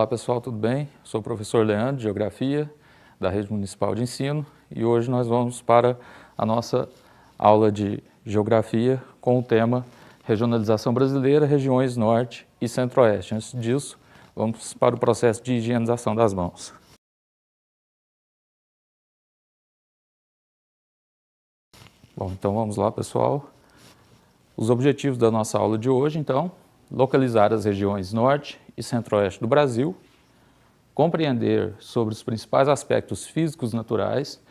Olá pessoal, tudo bem? Sou o professor Leandro, de Geografia, da Rede Municipal de Ensino, e hoje nós vamos para a nossa aula de Geografia com o tema Regionalização Brasileira, Regiões Norte e Centro-Oeste. Antes disso, vamos para o processo de higienização das mãos. Bom, então vamos lá pessoal. Os objetivos da nossa aula de hoje, então, localizar as regiões Norte e Centro-Oeste do Brasil, compreender sobre os principais aspectos físicos naturais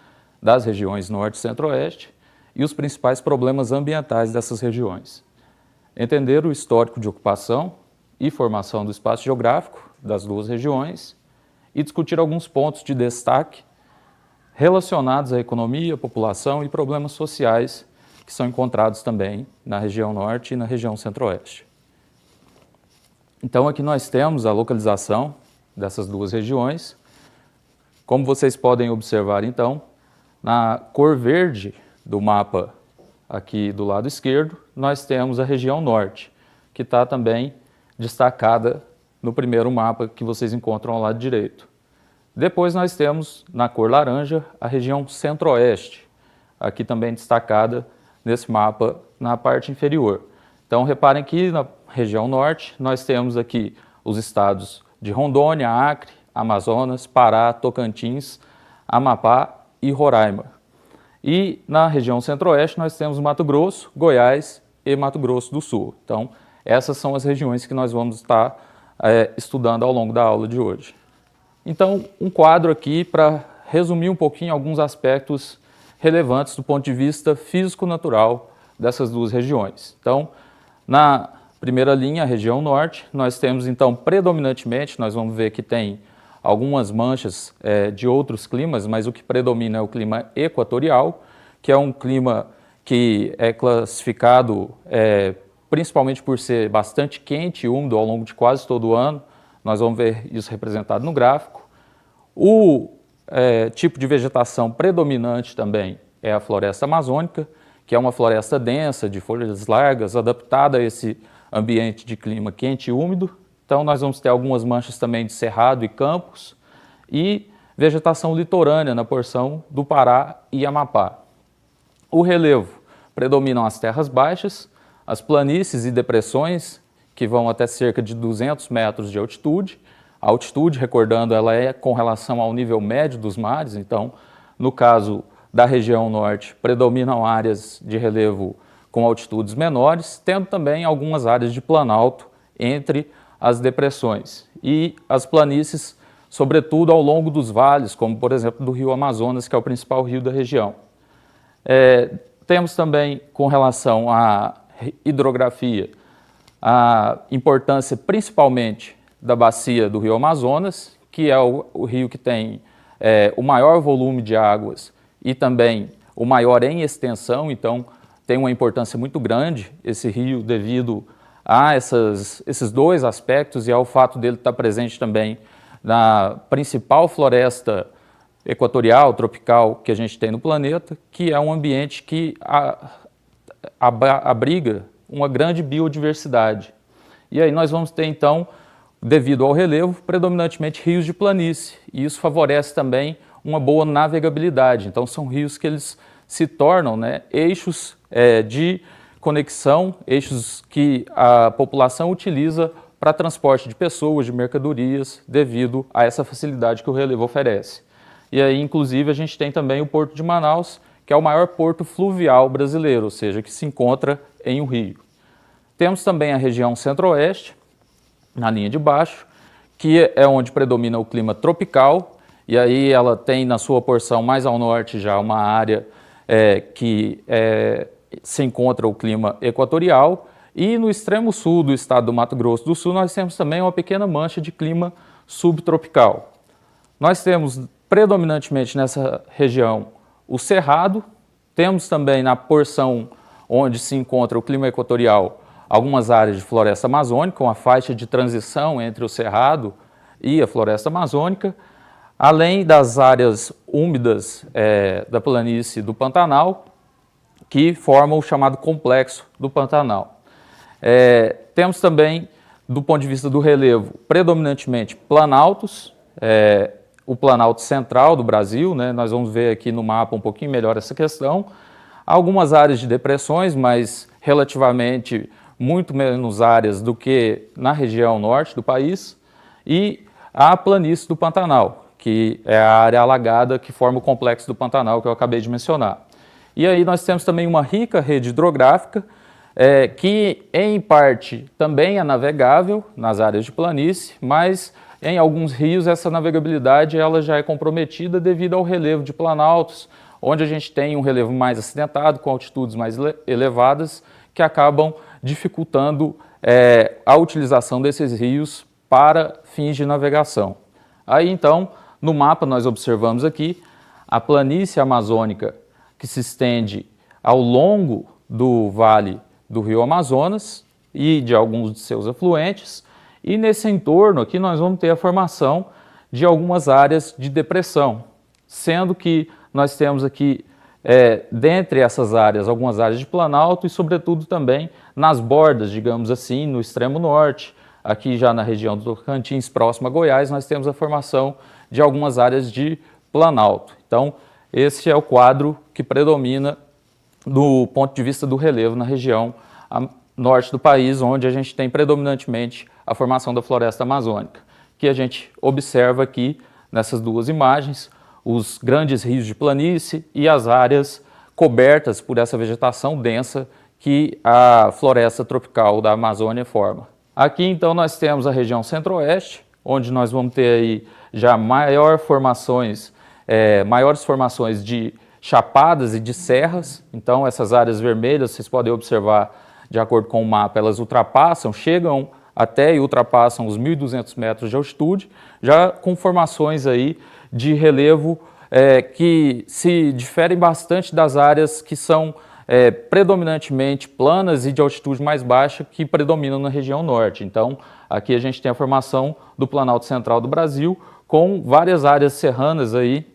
das regiões Norte e Centro-Oeste e os principais problemas ambientais dessas regiões, entender o histórico de ocupação e formação do espaço geográfico das duas regiões e discutir alguns pontos de destaque relacionados à economia, população e problemas sociais que são encontrados também na região Norte e na região Centro-Oeste. Então aqui nós temos a localização dessas duas regiões. Como vocês podem observar então, na cor verde do mapa aqui do lado esquerdo, nós temos a região Norte, que está também destacada no primeiro mapa que vocês encontram ao lado direito. Depois nós temos na cor laranja a região Centro-Oeste, aqui também destacada nesse mapa na parte inferior. Então reparem que na região Norte nós temos aqui os estados de Rondônia, Acre, Amazonas, Pará, Tocantins, Amapá e Roraima. E na região Centro-Oeste nós temos Mato Grosso, Goiás e Mato Grosso do Sul. Então essas são as regiões que nós vamos estar estudando ao longo da aula de hoje. Então um quadro aqui para resumir um pouquinho alguns aspectos relevantes do ponto de vista físico-natural dessas duas regiões. Então, na primeira linha, a região Norte, nós temos então predominantemente, nós vamos ver que tem algumas manchas de outros climas, mas o que predomina é o clima equatorial, que é um clima que é classificado principalmente por ser bastante quente e úmido ao longo de quase todo o ano. Nós vamos ver isso representado no gráfico. O tipo de vegetação predominante também é a floresta amazônica, que é uma floresta densa, de folhas largas, adaptada a esse ambiente de clima quente e úmido. Então nós vamos ter algumas manchas também de cerrado e campos, e vegetação litorânea na porção do Pará e Amapá. O relevo predominam as terras baixas, as planícies e depressões, que vão até cerca de 200 metros de altitude. A altitude, recordando, ela é com relação ao nível médio dos mares, então, no caso da região Norte, predominam áreas de relevo com altitudes menores, tendo também algumas áreas de planalto entre as depressões. E as planícies, sobretudo ao longo dos vales, como por exemplo do rio Amazonas, que é o principal rio da região. Temos também, com relação à hidrografia, a importância principalmente da bacia do rio Amazonas, que é o rio que tem o maior volume de águas e também o maior em extensão, então tem uma importância muito grande esse rio devido a esses dois aspectos e ao fato dele estar presente também na principal floresta equatorial, tropical que a gente tem no planeta, que é um ambiente que abriga uma grande biodiversidade. E aí nós vamos ter então, devido ao relevo, predominantemente rios de planície, e isso favorece também uma boa navegabilidade. Então são rios que eles se tornam eixos de conexão, eixos que a população utiliza para transporte de pessoas, de mercadorias, devido a essa facilidade que o relevo oferece. E aí, inclusive, a gente tem também o Porto de Manaus, que é o maior porto fluvial brasileiro, ou seja, que se encontra em um rio. Temos também a região Centro-Oeste, na linha de baixo, que é onde predomina o clima tropical, e aí ela tem na sua porção mais ao norte já uma área que se encontra o clima equatorial, e no extremo sul do estado do Mato Grosso do Sul nós temos também uma pequena mancha de clima subtropical. Nós temos predominantemente nessa região o Cerrado, temos também na porção onde se encontra o clima equatorial algumas áreas de floresta amazônica, uma faixa de transição entre o Cerrado e a floresta amazônica, além das áreas úmidas da planície do Pantanal, que formam o chamado complexo do Pantanal. Temos também do ponto de vista do relevo, predominantemente planaltos, o Planalto Central do Brasil, né? Nós vamos ver aqui no mapa um pouquinho melhor essa questão. Algumas áreas de depressões, mas relativamente muito menos áreas do que na região norte do país, e a planície do Pantanal, que é a área alagada que forma o complexo do Pantanal que eu acabei de mencionar. E aí nós temos também uma rica rede hidrográfica, que em parte também é navegável nas áreas de planície, mas em alguns rios essa navegabilidade ela já é comprometida devido ao relevo de planaltos, onde a gente tem um relevo mais acidentado, com altitudes mais elevadas, que acabam dificultando a utilização desses rios para fins de navegação. Aí então, no mapa nós observamos aqui a planície amazônica que se estende ao longo do vale do Rio Amazonas e de alguns de seus afluentes, e nesse entorno aqui nós vamos ter a formação de algumas áreas de depressão, sendo que nós temos aqui, dentre essas áreas, algumas áreas de planalto e sobretudo também nas bordas, digamos assim, no extremo norte, aqui já na região do Tocantins, próximo a Goiás, nós temos a formação de algumas áreas de planalto. Então, esse é o quadro que predomina do ponto de vista do relevo na região norte do país, onde a gente tem predominantemente a formação da floresta amazônica, que a gente observa aqui nessas duas imagens, os grandes rios de planície e as áreas cobertas por essa vegetação densa que a floresta tropical da Amazônia forma. Aqui então nós temos a região centro-oeste, onde nós vamos ter aí já maiores formações de chapadas e de serras. Então essas áreas vermelhas, vocês podem observar de acordo com o mapa, elas chegam até e ultrapassam os 1.200 metros de altitude, já com formações aí de relevo que se diferem bastante das áreas que são predominantemente planas e de altitude mais baixa que predominam na região norte. Então, aqui a gente tem a formação do Planalto Central do Brasil, com várias áreas serranas aí,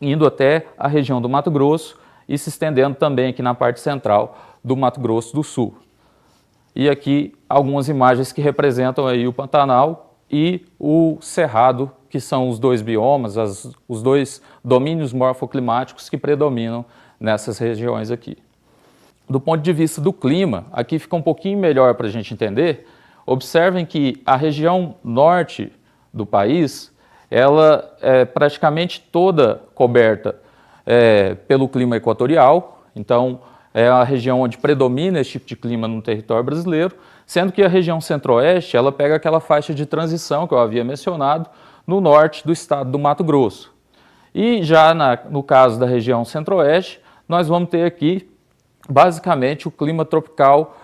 indo até a região do Mato Grosso e se estendendo também aqui na parte central do Mato Grosso do Sul. E aqui algumas imagens que representam aí o Pantanal e o Cerrado, que são os dois biomas, os dois domínios morfoclimáticos que predominam nessas regiões aqui. Do ponto de vista do clima, aqui fica um pouquinho melhor para a gente entender. Observem que a região norte do país, ela é praticamente toda coberta pelo clima equatorial, então é a região onde predomina esse tipo de clima no território brasileiro, sendo que a região centro-oeste, ela pega aquela faixa de transição que eu havia mencionado, no norte do estado do Mato Grosso. E já no caso da região centro-oeste, nós vamos ter aqui, basicamente, o clima tropical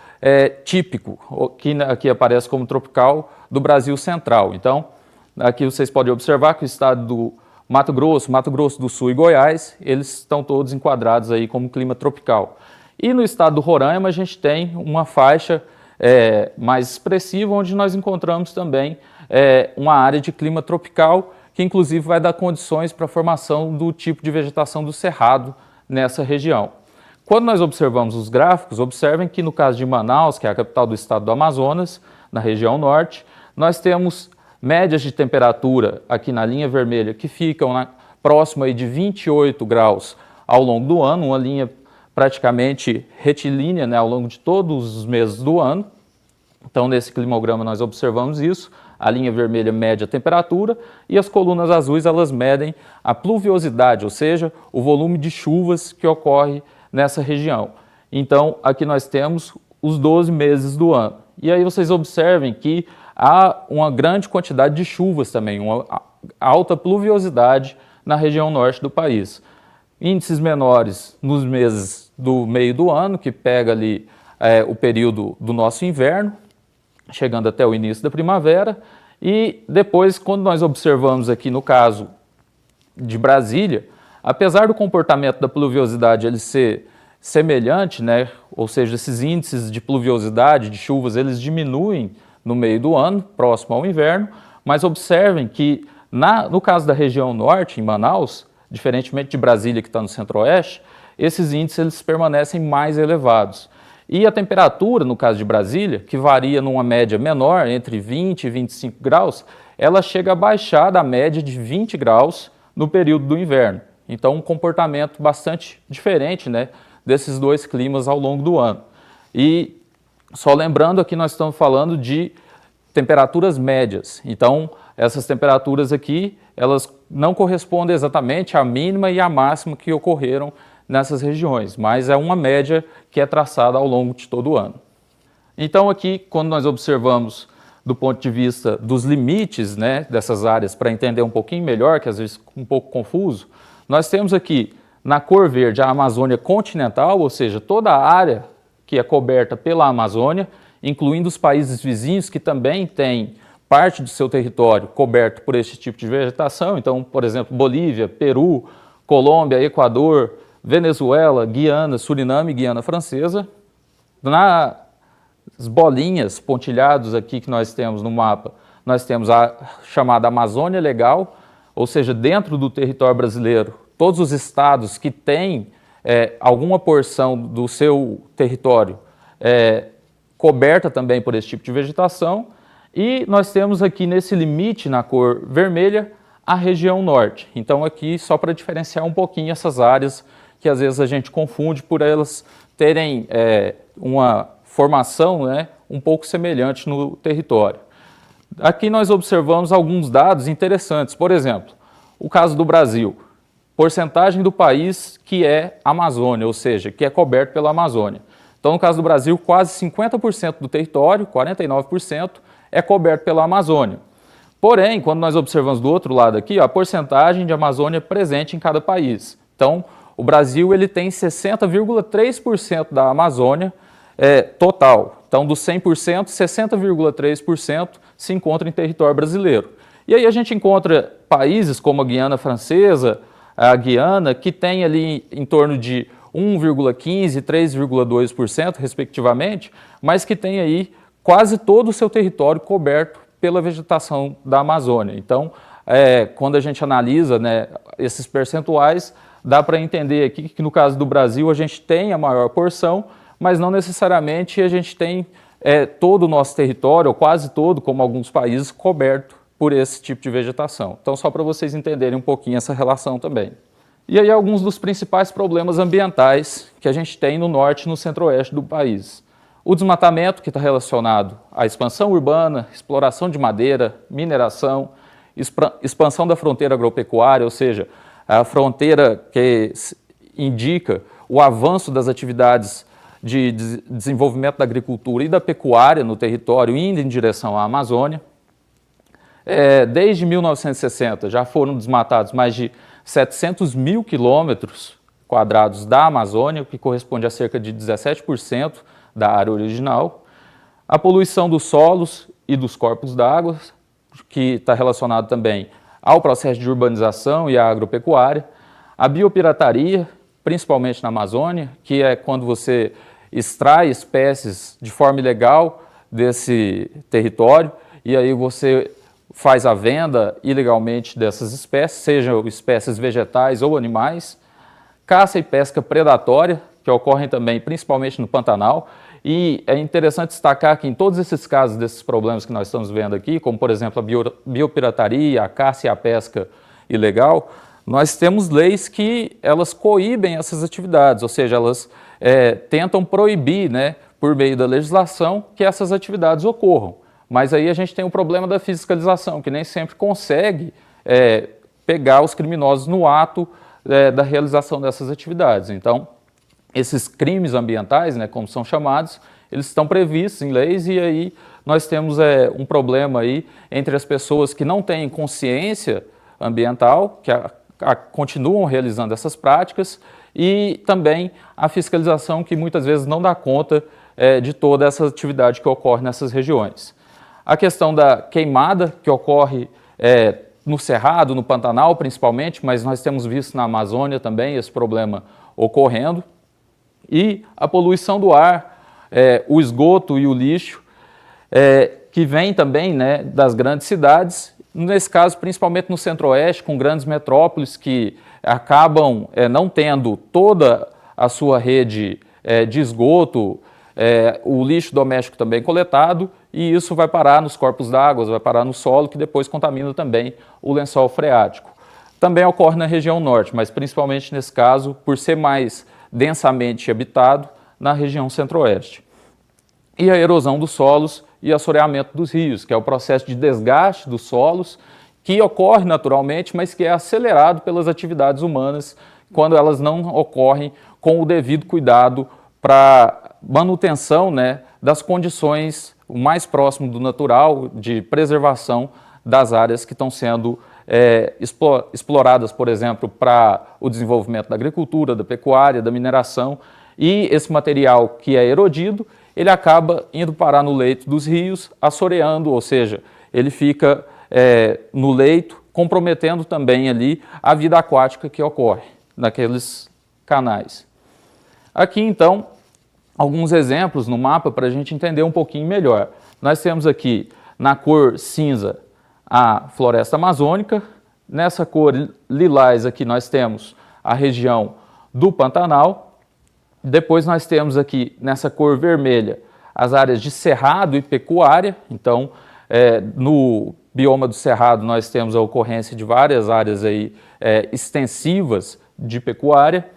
típico, que aqui aparece como tropical do Brasil central. Então, aqui vocês podem observar que o estado do Mato Grosso do Sul e Goiás, eles estão todos enquadrados aí como clima tropical. E no estado do Roraima a gente tem uma faixa mais expressiva, onde nós encontramos também uma área de clima tropical, que inclusive vai dar condições para a formação do tipo de vegetação do cerrado nessa região. Quando nós observamos os gráficos, observem que no caso de Manaus, que é a capital do estado do Amazonas, na região norte, nós temos médias de temperatura aqui na linha vermelha que ficam próximo aí de 28 graus ao longo do ano, uma linha praticamente retilínea, né, ao longo de todos os meses do ano. Então, nesse climograma nós observamos isso, a linha vermelha mede a temperatura e as colunas azuis elas medem a pluviosidade, ou seja, o volume de chuvas que ocorre nessa região. Então, aqui nós temos os 12 meses do ano. E aí vocês observem que há uma grande quantidade de chuvas também, uma alta pluviosidade na região norte do país. Índices menores nos meses do meio do ano, que pega ali o período do nosso inverno, chegando até o início da primavera, e depois, quando nós observamos aqui no caso de Brasília, apesar do comportamento da pluviosidade ele ser semelhante, né, ou seja, esses índices de pluviosidade, de chuvas, eles diminuem no meio do ano, próximo ao inverno, mas observem que no caso da região norte, em Manaus, diferentemente de Brasília, que está no centro-oeste, esses índices eles permanecem mais elevados. E a temperatura, no caso de Brasília, que varia numa média menor, entre 20 e 25 graus, ela chega a baixar da média de 20 graus no período do inverno. Então, um comportamento bastante diferente, né, desses dois climas ao longo do ano. E só lembrando aqui, nós estamos falando de temperaturas médias. Então, essas temperaturas aqui, elas não correspondem exatamente à mínima e à máxima que ocorreram nessas regiões, mas é uma média que é traçada ao longo de todo o ano. Então aqui, quando nós observamos do ponto de vista dos limites, né, dessas áreas, para entender um pouquinho melhor, que às vezes é um pouco confuso, nós temos aqui na cor verde a Amazônia continental, ou seja, toda a área que é coberta pela Amazônia, incluindo os países vizinhos que também têm parte do seu território coberto por este tipo de vegetação. Então, por exemplo, Bolívia, Peru, Colômbia, Equador, Venezuela, Guiana, Suriname e Guiana Francesa. Nas bolinhas pontilhados aqui que nós temos no mapa, nós temos a chamada Amazônia Legal, ou seja, dentro do território brasileiro, todos os estados que têm alguma porção do seu território coberta também por esse tipo de vegetação. E nós temos aqui nesse limite, na cor vermelha, a região norte. Então aqui, só para diferenciar um pouquinho essas áreas que às vezes a gente confunde por elas terem uma formação, né, um pouco semelhante no território. Aqui nós observamos alguns dados interessantes. Por exemplo, o caso do Brasil. Porcentagem do país que é Amazônia, ou seja, que é coberto pela Amazônia. Então, no caso do Brasil, quase 50% do território, 49%, é coberto pela Amazônia. Porém, quando nós observamos do outro lado aqui, a porcentagem de Amazônia presente em cada país. Então, o Brasil ele tem 60,3% da Amazônia total. Então, dos 100%, 60,3% se encontra em território brasileiro. E aí a gente encontra países como a Guiana Francesa, a Guiana, que tem ali em torno de 1,15% e 3,2%, respectivamente, mas que tem aí quase todo o seu território coberto pela vegetação da Amazônia. Então, quando a gente analisa, né, esses percentuais, dá para entender aqui que no caso do Brasil a gente tem a maior porção, mas não necessariamente a gente tem todo o nosso território, ou quase todo, como alguns países, coberto por esse tipo de vegetação. Então, só para vocês entenderem um pouquinho essa relação também. E aí alguns dos principais problemas ambientais que a gente tem no norte e no centro-oeste do país. O desmatamento, que está relacionado à expansão urbana, exploração de madeira, mineração, expansão da fronteira agropecuária, ou seja, a fronteira que indica o avanço das atividades de desenvolvimento da agricultura e da pecuária no território, indo em direção à Amazônia. Desde 1960 já foram desmatados mais de 700 mil quilômetros quadrados da Amazônia, o que corresponde a cerca de 17% da área original. A poluição dos solos e dos corpos d'água, que está relacionado também ao processo de urbanização e à agropecuária. A biopirataria, principalmente na Amazônia, que é quando você extrai espécies de forma ilegal desse território e aí você faz a venda ilegalmente dessas espécies, sejam espécies vegetais ou animais. Caça e pesca predatória, que ocorrem também principalmente no Pantanal. E é interessante destacar que em todos esses casos desses problemas que nós estamos vendo aqui, como por exemplo a biopirataria, a caça e a pesca ilegal, nós temos leis que elas coíbem essas atividades, ou seja, elas tentam proibir, né, por meio da legislação, que essas atividades ocorram. Mas aí a gente tem o problema da fiscalização, que nem sempre consegue pegar os criminosos no ato da realização dessas atividades. Então, esses crimes ambientais, né, como são chamados, eles estão previstos em leis e aí nós temos um problema aí entre as pessoas que não têm consciência ambiental, que continuam realizando essas práticas, e também a fiscalização que muitas vezes não dá conta de toda essa atividade que ocorre nessas regiões. A questão da queimada, que ocorre no Cerrado, no Pantanal principalmente, mas nós temos visto na Amazônia também esse problema ocorrendo. E a poluição do ar, o esgoto e o lixo, que vem também, né, das grandes cidades, nesse caso principalmente no centro-oeste, com grandes metrópoles que acabam não tendo toda a sua rede de esgoto o lixo doméstico também coletado, e isso vai parar nos corpos d'água, vai parar no solo, que depois contamina também o lençol freático. Também ocorre na região norte, mas principalmente nesse caso, por ser mais densamente habitado, na região centro-oeste. E a erosão dos solos e assoreamento dos rios, que é o processo de desgaste dos solos, que ocorre naturalmente, mas que é acelerado pelas atividades humanas, quando elas não ocorrem com o devido cuidado para manutenção, né, das condições o mais próximo do natural, de preservação das áreas que estão sendo exploradas, por exemplo, para o desenvolvimento da agricultura, da pecuária, da mineração, e esse material que é erodido, ele acaba indo parar no leito dos rios, assoreando, ou seja, ele fica no leito, comprometendo também ali a vida aquática que ocorre naqueles canais. Aqui, então, alguns exemplos no mapa para a gente entender um pouquinho melhor. Nós temos aqui, na cor cinza, a floresta amazônica. Nessa cor lilás aqui nós temos a região do Pantanal. Depois nós temos aqui, nessa cor vermelha, as áreas de cerrado e pecuária. Então, no bioma do cerrado nós temos a ocorrência de várias áreas aí, extensivas de pecuária.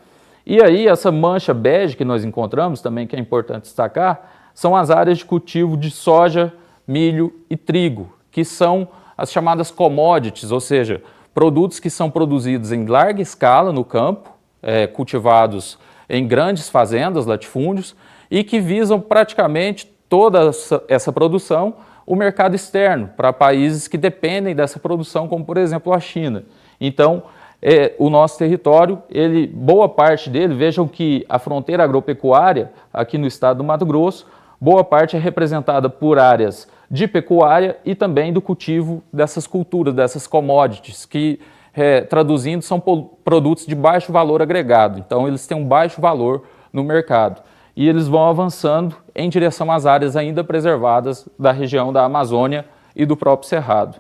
E aí essa mancha bege que nós encontramos também, que é importante destacar, são as áreas de cultivo de soja, milho e trigo, que são as chamadas commodities, ou seja, produtos que são produzidos em larga escala no campo, cultivados em grandes fazendas, latifúndios, e que visam praticamente toda essa produção o mercado externo, para países que dependem dessa produção, como por exemplo a China. Então, o nosso território, boa parte dele, vejam que a fronteira agropecuária, aqui no estado do Mato Grosso, boa parte é representada por áreas de pecuária e também do cultivo dessas culturas, dessas commodities, que, traduzindo, são produtos de baixo valor agregado. Então, eles têm um baixo valor no mercado. E eles vão avançando em direção às áreas ainda preservadas da região da Amazônia e do próprio Cerrado.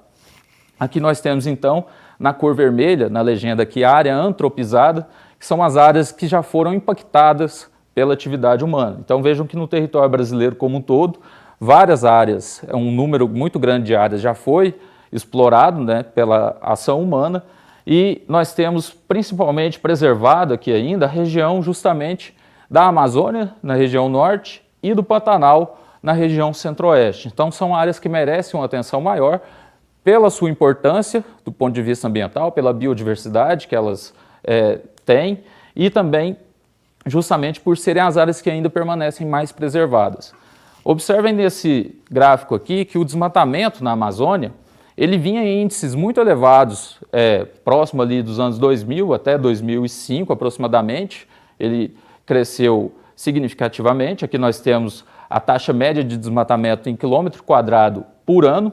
Aqui nós temos, então, na cor vermelha, na legenda aqui, a área antropizada, que são as áreas que já foram impactadas pela atividade humana. Então vejam que no território brasileiro como um todo, várias áreas, um número muito grande de áreas já foi explorado, né, pela ação humana, e nós temos principalmente preservado aqui ainda a região justamente da Amazônia, na região norte, e do Pantanal, na região centro-oeste. Então são áreas que merecem uma atenção maior, pela sua importância do ponto de vista ambiental, pela biodiversidade que elas têm, e também justamente por serem as áreas que ainda permanecem mais preservadas. Observem nesse gráfico aqui que o desmatamento na Amazônia, ele vinha em índices muito elevados, próximo ali dos anos 2000 até 2005 aproximadamente, ele cresceu significativamente. Aqui nós temos a taxa média de desmatamento em quilômetro quadrado por ano,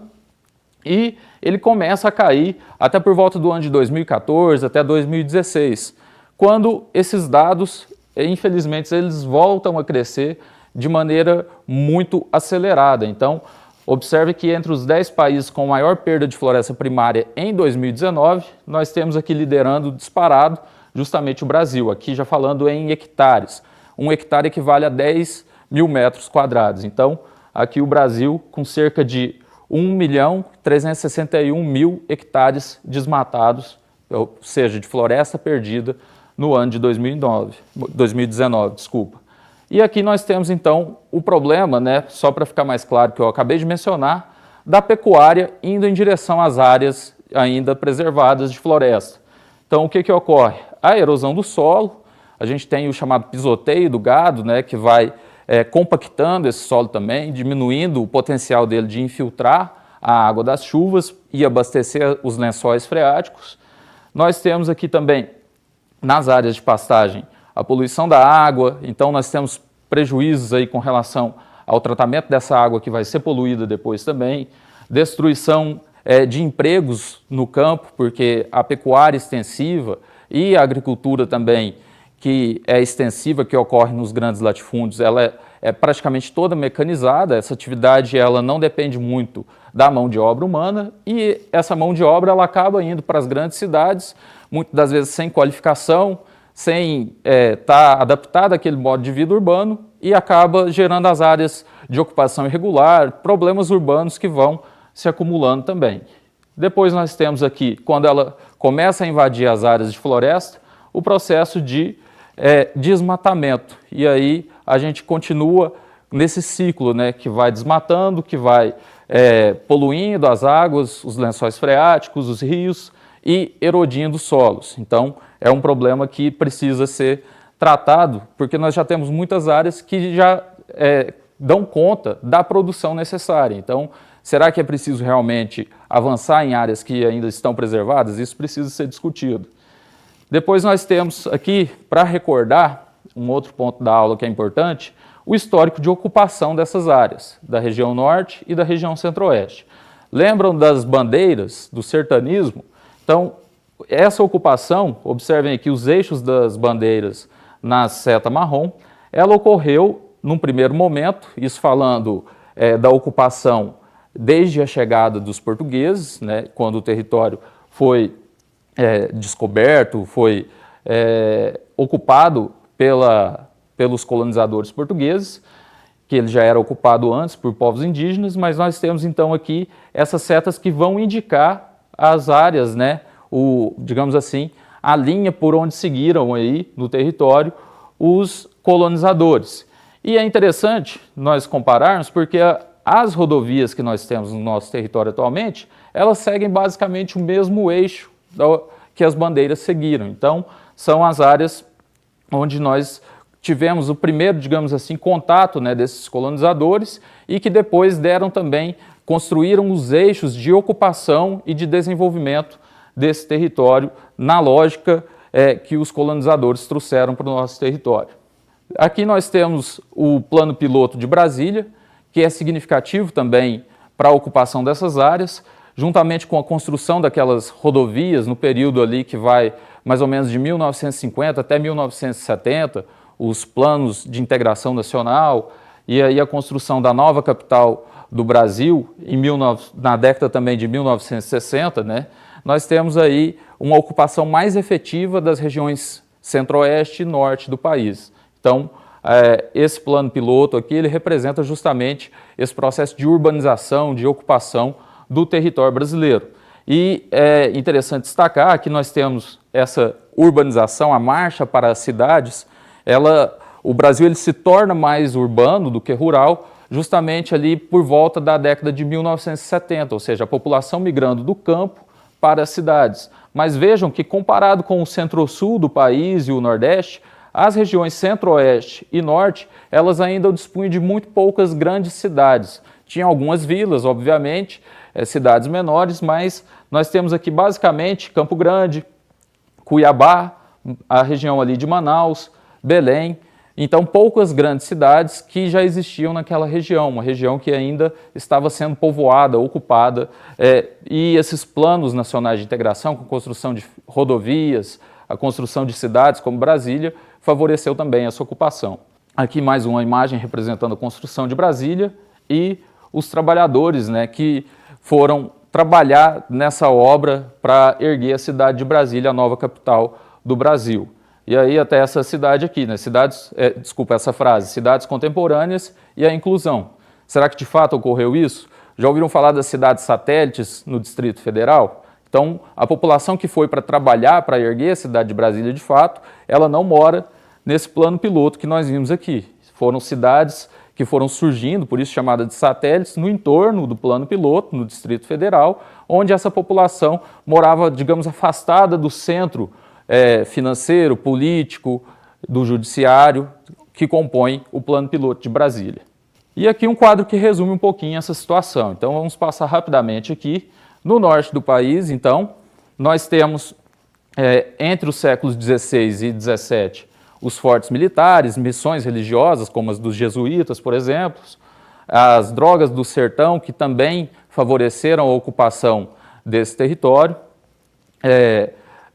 e ele começa a cair até por volta do ano de 2014 até 2016, quando esses dados, infelizmente, eles voltam a crescer de maneira muito acelerada. Então, observe que entre os 10 países com maior perda de floresta primária em 2019, nós temos aqui liderando disparado justamente o Brasil, aqui já falando em hectares. Um hectare equivale a 10 mil metros quadrados. Então, aqui o Brasil com cerca de 1.361.000 hectares desmatados, ou seja, de floresta perdida no ano de 2019, desculpa. E aqui nós temos então o problema, né, só para ficar mais claro que eu acabei de mencionar, da pecuária indo em direção às áreas ainda preservadas de floresta. Então o que ocorre? A erosão do solo, a gente tem o chamado pisoteio do gado, né, que vai compactando esse solo também, diminuindo o potencial dele de infiltrar a água das chuvas e abastecer os lençóis freáticos. Nós temos aqui também, nas áreas de pastagem, a poluição da água. Então nós temos prejuízos aí com relação ao tratamento dessa água que vai ser poluída depois também, destruição de empregos no campo, porque a pecuária extensiva e a agricultura também, que é extensiva, que ocorre nos grandes latifúndios, ela é praticamente toda mecanizada. Essa atividade ela não depende muito da mão de obra humana, e essa mão de obra ela acaba indo para as grandes cidades, muitas das vezes sem qualificação, sem estar adaptada àquele modo de vida urbano, e acaba gerando as áreas de ocupação irregular, problemas urbanos que vão se acumulando também. Depois nós temos aqui, quando ela começa a invadir as áreas de floresta, o processo de desmatamento. E aí a gente continua nesse ciclo, né, que vai desmatando, que vai poluindo as águas, os lençóis freáticos, os rios e erodindo os solos. Então, é um problema que precisa ser tratado, porque nós já temos muitas áreas que já dão conta da produção necessária. Então, será que é preciso realmente avançar em áreas que ainda estão preservadas? Isso precisa ser discutido. Depois nós temos aqui, para recordar, um outro ponto da aula que é importante, o histórico de ocupação dessas áreas, da região norte e da região centro-oeste. Lembram das bandeiras do sertanismo? Então, essa ocupação, observem aqui os eixos das bandeiras na seta marrom, ela ocorreu num primeiro momento, isso falando da ocupação desde a chegada dos portugueses, né, quando o território foi descoberto, foi ocupado pelos colonizadores portugueses, que ele já era ocupado antes por povos indígenas, mas nós temos então aqui essas setas que vão indicar as áreas, né, digamos assim, a linha por onde seguiram aí no território os colonizadores. E é interessante nós compararmos porque as rodovias que nós temos no nosso território atualmente, elas seguem basicamente o mesmo eixo que as bandeiras seguiram. Então, são as áreas onde nós tivemos o primeiro, digamos assim, contato, né, desses colonizadores e que depois construíram os eixos de ocupação e de desenvolvimento desse território na lógica que os colonizadores trouxeram para o nosso território. Aqui nós temos o plano piloto de Brasília, que é significativo também para a ocupação dessas áreas, juntamente com a construção daquelas rodovias no período ali que vai mais ou menos de 1950 até 1970, os planos de integração nacional e aí a construção da nova capital do Brasil na década também de 1960, né? Nós temos aí uma ocupação mais efetiva das regiões centro-oeste e norte do país. Então, esse plano piloto aqui, ele representa justamente esse processo de urbanização, de ocupação do território brasileiro. E é interessante destacar que nós temos essa urbanização, a marcha para as cidades, o Brasil ele se torna mais urbano do que rural, justamente ali por volta da década de 1970, ou seja, a população migrando do campo para as cidades. Mas vejam que comparado com o centro-sul do país e o nordeste, as regiões centro-oeste e norte, elas ainda dispunham de muito poucas grandes cidades. Tinha algumas vilas, obviamente, cidades menores, mas nós temos aqui basicamente Campo Grande, Cuiabá, a região ali de Manaus, Belém. Então, poucas grandes cidades que já existiam naquela região, uma região que ainda estava sendo povoada, ocupada, e esses planos nacionais de integração, com construção de rodovias, a construção de cidades como Brasília, favoreceu também essa ocupação. Aqui mais uma imagem representando a construção de Brasília e os trabalhadores, né, que foram trabalhar nessa obra para erguer a cidade de Brasília, a nova capital do Brasil. E aí até essa cidade aqui, né? Essa frase, cidades contemporâneas e a inclusão. Será que de fato ocorreu isso? Já ouviram falar das cidades satélites no Distrito Federal? Então, a população que foi para trabalhar, para erguer a cidade de Brasília de fato, ela não mora nesse plano piloto que nós vimos aqui. Foram cidades que foram surgindo, por isso chamadas de satélites, no entorno do plano piloto, no Distrito Federal, onde essa população morava, digamos, afastada do centro financeiro, político, do judiciário, que compõe o plano piloto de Brasília. E aqui um quadro que resume um pouquinho essa situação. Então vamos passar rapidamente aqui. No norte do país, então, nós temos entre os séculos XVI e XVII os fortes militares, missões religiosas, como as dos jesuítas, por exemplo, as drogas do sertão, que também favoreceram a ocupação desse território.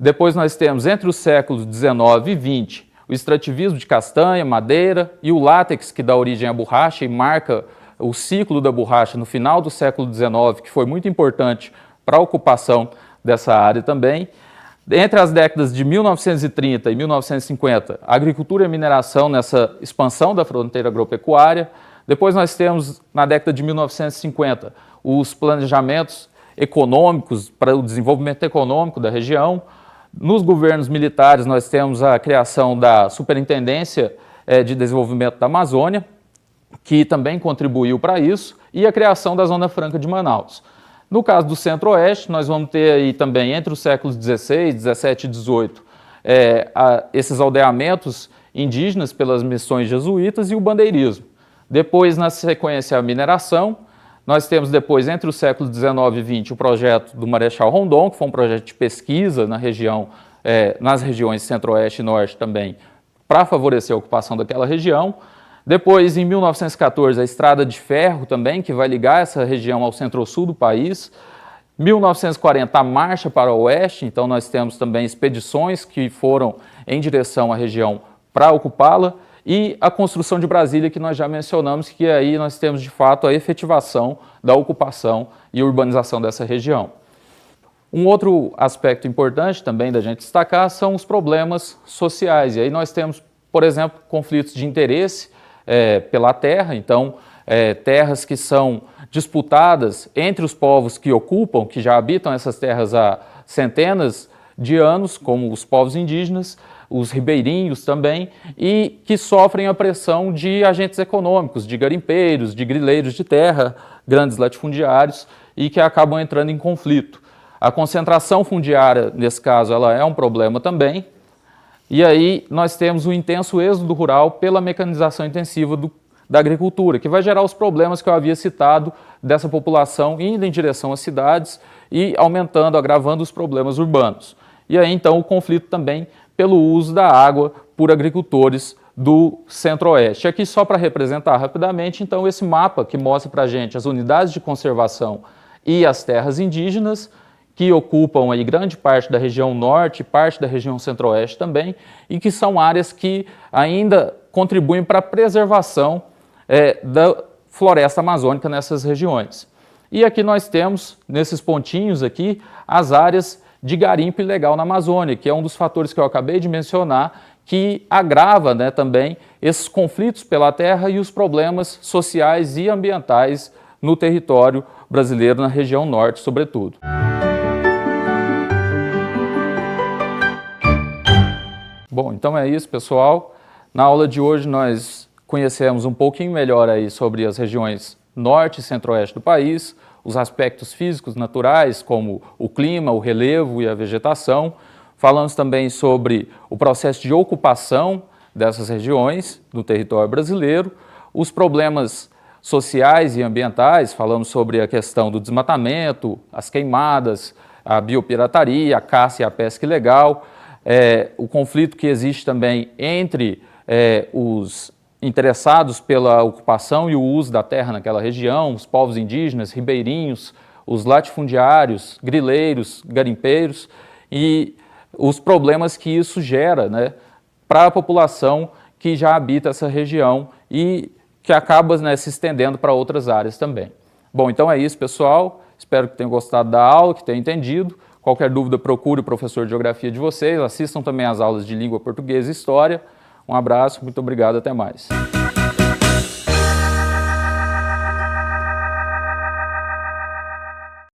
Depois nós temos, entre os séculos XIX e XX, o extrativismo de castanha, madeira e o látex, que dá origem à borracha e marca o ciclo da borracha no final do século XIX, que foi muito importante para a ocupação dessa área também. Entre as décadas de 1930 e 1950, a agricultura e a mineração nessa expansão da fronteira agropecuária. Depois nós temos, na década de 1950, os planejamentos econômicos para o desenvolvimento econômico da região. Nos governos militares nós temos a criação da Superintendência de Desenvolvimento da Amazônia, que também contribuiu para isso, e a criação da Zona Franca de Manaus. No caso do Centro-Oeste, nós vamos ter aí também, entre os séculos XVI, XVII e XVIII, esses aldeamentos indígenas pelas missões jesuítas e o bandeirismo. Depois, na sequência, a mineração. Nós temos depois, entre os séculos XIX e XX, o projeto do Marechal Rondon, que foi um projeto de pesquisa na região, nas regiões Centro-Oeste e Norte também, para favorecer a ocupação daquela região. Depois, em 1914, a Estrada de Ferro também, que vai ligar essa região ao centro-sul do país. 1940, a Marcha para o Oeste, então nós temos também expedições que foram em direção à região para ocupá-la. E a construção de Brasília, que nós já mencionamos, que aí nós temos de fato a efetivação da ocupação e urbanização dessa região. Um outro aspecto importante também da gente destacar são os problemas sociais. E aí nós temos, por exemplo, conflitos de interesse pela terra, então terras que são disputadas entre os povos que ocupam, que já habitam essas terras há centenas de anos, como os povos indígenas, os ribeirinhos também, e que sofrem a pressão de agentes econômicos, de garimpeiros, de grileiros de terra, grandes latifundiários, e que acabam entrando em conflito. A concentração fundiária, nesse caso, ela é um problema também, e aí nós temos o intenso êxodo rural pela mecanização intensiva da agricultura, que vai gerar os problemas que eu havia citado dessa população indo em direção às cidades e aumentando, agravando os problemas urbanos. E aí então o conflito também pelo uso da água por agricultores do Centro-Oeste. Aqui só para representar rapidamente, então, esse mapa que mostra para a gente as unidades de conservação e as terras indígenas, que ocupam aí grande parte da região norte, parte da região Centro-Oeste também, e que são áreas que ainda contribuem para a preservação da floresta amazônica nessas regiões. E aqui nós temos, nesses pontinhos aqui, as áreas de garimpo ilegal na Amazônia, que é um dos fatores que eu acabei de mencionar, que agrava também esses conflitos pela terra e os problemas sociais e ambientais no território brasileiro, na região norte, sobretudo. Bom, então é isso, pessoal. Na aula de hoje nós conhecemos um pouquinho melhor aí sobre as regiões norte e centro-oeste do país, os aspectos físicos naturais, como o clima, o relevo e a vegetação. Falamos também sobre o processo de ocupação dessas regiões do território brasileiro, os problemas sociais e ambientais, falamos sobre a questão do desmatamento, as queimadas, a biopirataria, a caça e a pesca ilegal, o conflito que existe também entre os interessados pela ocupação e o uso da terra naquela região, os povos indígenas, ribeirinhos, os latifundiários, grileiros, garimpeiros, e os problemas que isso gera para a população que já habita essa região e que acaba se estendendo para outras áreas também. Bom, então é isso, pessoal. Espero que tenham gostado da aula, que tenham entendido. Qualquer dúvida, procure o professor de geografia de vocês. Assistam também às aulas de língua portuguesa e história. Um abraço, muito obrigado, até mais.